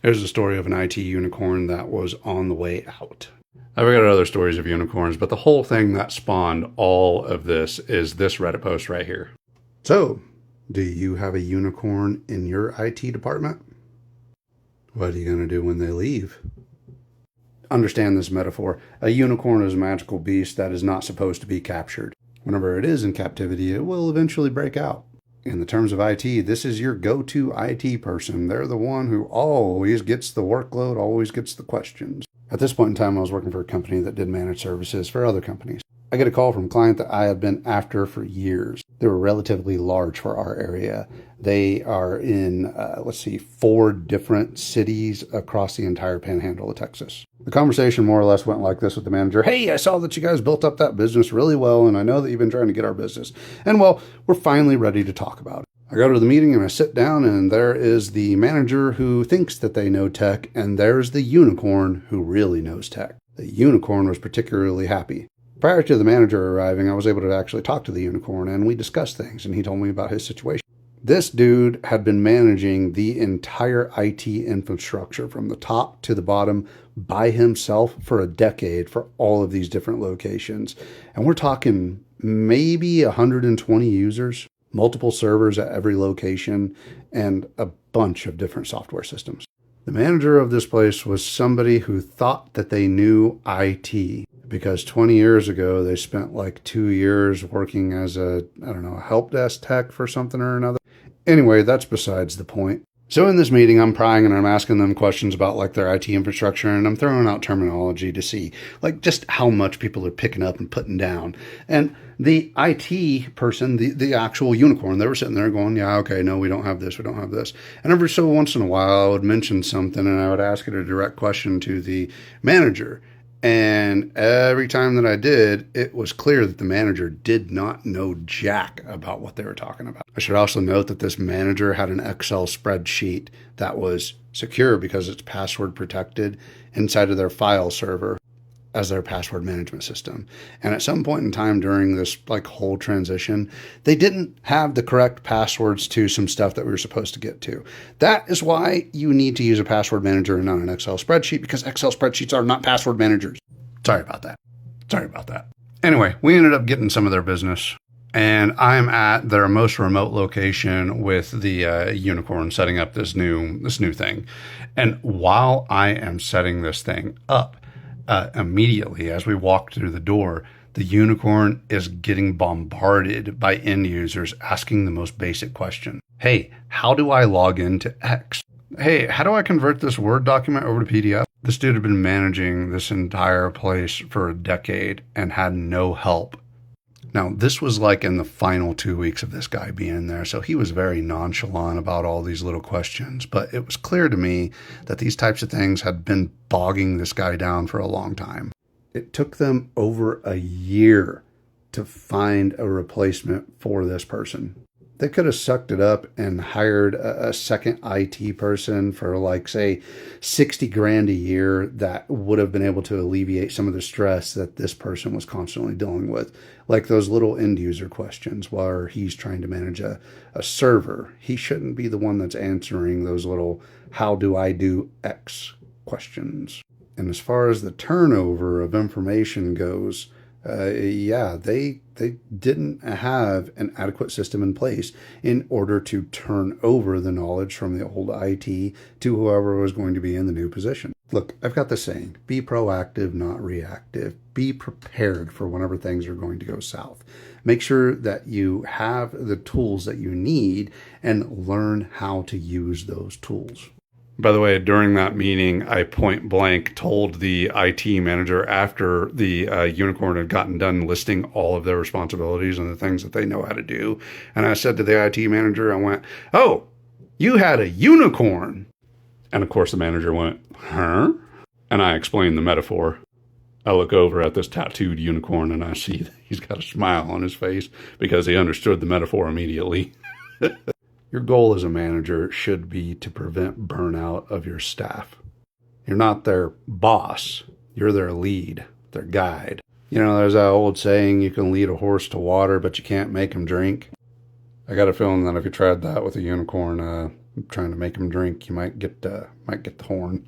Here's the story of an IT unicorn that was on the way out. I've got other stories of unicorns, but the whole thing that spawned all of this is this Reddit post right here. So, do you have a unicorn in your IT department? What are you going to do when they leave? Understand this metaphor. A unicorn is a magical beast that is not supposed to be captured. Whenever it is in captivity, it will eventually break out. In the terms of IT, this is your go-to IT person. They're the one who always gets the workload, always gets the questions. At this point in time, I was working for a company that did managed services for other companies. I get a call from a client that I had been after for years. They were relatively large for our area. They are in, 4 different cities across the entire panhandle of Texas. The conversation more or less went like this with the manager. Hey, I saw that you guys built up that business really well, and I know that you've been trying to get our business. And well, we're finally ready to talk about it. I go to the meeting and I sit down, and there is the manager who thinks that they know tech, and there's the unicorn who really knows tech. The unicorn was particularly happy. Prior to the manager arriving, I was able to actually talk to the unicorn, and we discussed things, and he told me about his situation. This dude had been managing the entire IT infrastructure from the top to the bottom by himself for a decade for all of these different locations. And we're talking maybe 120 users, multiple servers at every location, and a bunch of different software systems. The manager of this place was somebody who thought that they knew IT because 20 years ago, they spent like 2 years working as a help desk tech for something or another. Anyway, that's besides the point. So in this meeting, I'm prying and I'm asking them questions about like their IT infrastructure, and I'm throwing out terminology to see like just how much people are picking up and putting down. And the IT person, the actual unicorn, they were sitting there going, yeah, okay, no, we don't have this, we don't have this. And every so once in a while, I would mention something and I would ask it a direct question to the manager. And every time that I did, it was clear that the manager did not know jack about what they were talking about. I should also note that this manager had an Excel spreadsheet that was secure because it's password protected inside of their file server as their password management system. And at some point in time during this like whole transition, they didn't have the correct passwords to some stuff that we were supposed to get to. That is why you need to use a password manager and not an Excel spreadsheet, because Excel spreadsheets are not password managers. Sorry about that. Anyway, we ended up getting some of their business, and I'm at their most remote location with the unicorn setting up this new thing. And while I am setting this thing up, immediately as we walk through the door, the unicorn is getting bombarded by end users asking the most basic question. Hey, how do I log into X? Hey, how do I convert this Word document over to PDF? This dude had been managing this entire place for a decade and had no help. Now, this was like in the final 2 weeks of this guy being there, so he was very nonchalant about all these little questions. But it was clear to me that these types of things had been bogging this guy down for a long time. It took them over a year to find a replacement for this person. They could have sucked it up and hired a second IT person for like, say, $60,000 a year that would have been able to alleviate some of the stress that this person was constantly dealing with. Like those little end user questions while he's trying to manage a server. He shouldn't be the one that's answering those little, how do I do X questions. And as far as the turnover of information goes, they didn't have an adequate system in place in order to turn over the knowledge from the old IT to whoever was going to be in the new position. Look, I've got the saying, be proactive, not reactive. Be prepared for whenever things are going to go south. Make sure that you have the tools that you need and learn how to use those tools. By the way, during that meeting, I point blank told the IT manager after the unicorn had gotten done listing all of their responsibilities and the things that they know how to do. And I said to the IT manager, I went, oh, you had a unicorn. And of course, the manager went, huh? And I explained the metaphor. I look over at this tattooed unicorn and I see that he's got a smile on his face because he understood the metaphor immediately. Your goal as a manager should be to prevent burnout of your staff. You're not their boss. You're their lead, their guide. You know, there's that old saying, you can lead a horse to water, but you can't make him drink. I got a feeling that if you tried that with a unicorn, trying to make them drink, you might get the horn.